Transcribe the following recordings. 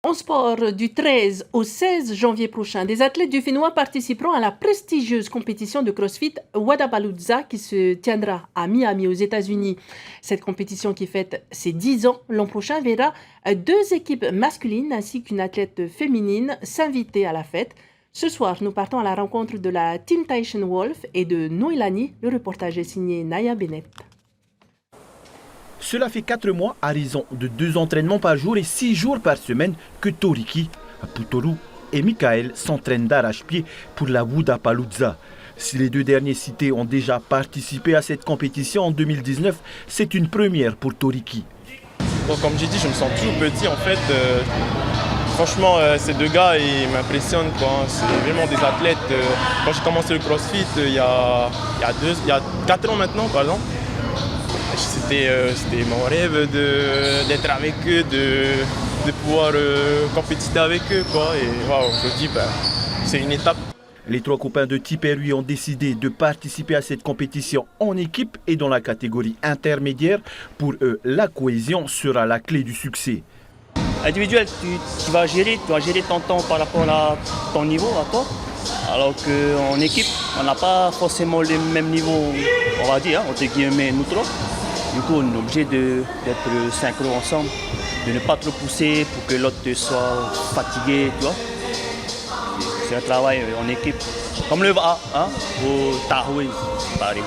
En sport, du 13 au 16 janvier prochain, des athlètes du Fénois participeront à la prestigieuse compétition de CrossFit Wodapalooza qui se tiendra à Miami aux États-Unis. Cette compétition qui fête ses 10 ans l'an prochain verra 2 équipes masculines ainsi qu'une athlète féminine s'inviter à la fête. Ce soir, nous partons à la rencontre de la Team Tahitian Wolf et de Noelani. Le reportage est signé Naya Bennett. Cela fait 4 mois, à raison de 2 entraînements par jour et 6 jours par semaine, que Toriki, Putoru et Michael s'entraînent d'arrache-pied pour la Wodapalooza. Si les 2 derniers cités ont déjà participé à cette compétition en 2019, c'est une première pour Toriki. Donc, comme j'ai dit, je me sens toujours petit en fait. Franchement, ces 2 gars, ils m'impressionnent, quoi. C'est vraiment des athlètes. Quand j'ai commencé le CrossFit, il y a 4 ans maintenant, par exemple. C'était mon rêve d'être avec eux, de pouvoir compétiter avec eux, quoi. Et wow, je dis, c'est une étape. Les 3 copains de Tiperui ont décidé de participer à cette compétition en équipe et dans la catégorie intermédiaire. Pour eux, la cohésion sera la clé du succès. Individuel, tu vas gérer ton temps par rapport à ton niveau, à toi. Alors qu'en équipe, on n'a pas forcément les mêmes niveaux, on va dire, entre guillemets, nous trois. Du coup, on est obligé d'être synchro ensemble, de ne pas trop pousser pour que l'autre soit fatigué, tu vois. C'est un travail en équipe. Comme le VA, hein, au Tahoe, pareil.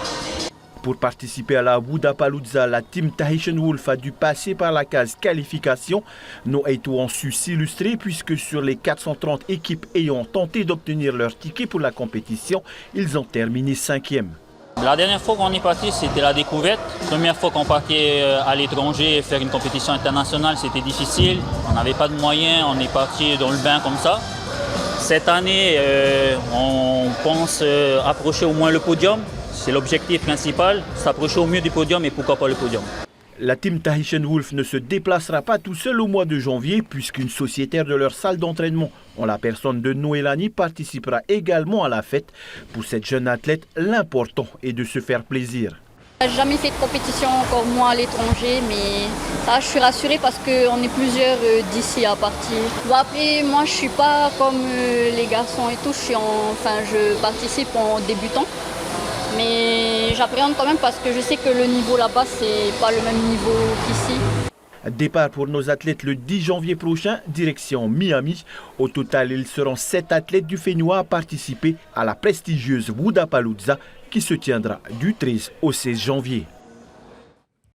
Pour participer à la Wodapalooza, la Team Tahitian Wolf a dû passer par la case qualification. Nos Haïtos ont su s'illustrer puisque sur les 430 équipes ayant tenté d'obtenir leur ticket pour la compétition, ils ont terminé 5e. La dernière fois qu'on est parti, c'était la découverte. Première fois qu'on partait à l'étranger faire une compétition internationale, c'était difficile. On n'avait pas de moyens, on est parti dans le bain comme ça. Cette année, on pense approcher au moins le podium. C'est l'objectif principal, s'approcher au mieux du podium et pourquoi pas le podium. La Team Tahitian Wolf ne se déplacera pas tout seul au mois de janvier puisqu'une sociétaire de leur salle d'entraînement, en la personne de Noelani, participera également à la fête. Pour cette jeune athlète, l'important est de se faire plaisir. Je n'ai jamais fait de compétition, encore moins à l'étranger, mais là, je suis rassurée parce qu'on est plusieurs d'ici à partir. Bon, après, moi, je ne suis pas comme les garçons et tout, je participe en débutant. Mais j'appréhende quand même parce que je sais que le niveau là-bas, c'est pas le même niveau qu'ici. Départ pour nos athlètes le 10 janvier prochain, direction Miami. Au total, ils seront 7 athlètes du Fénois à participer à la prestigieuse Wodapalooza qui se tiendra du 13 au 16 janvier.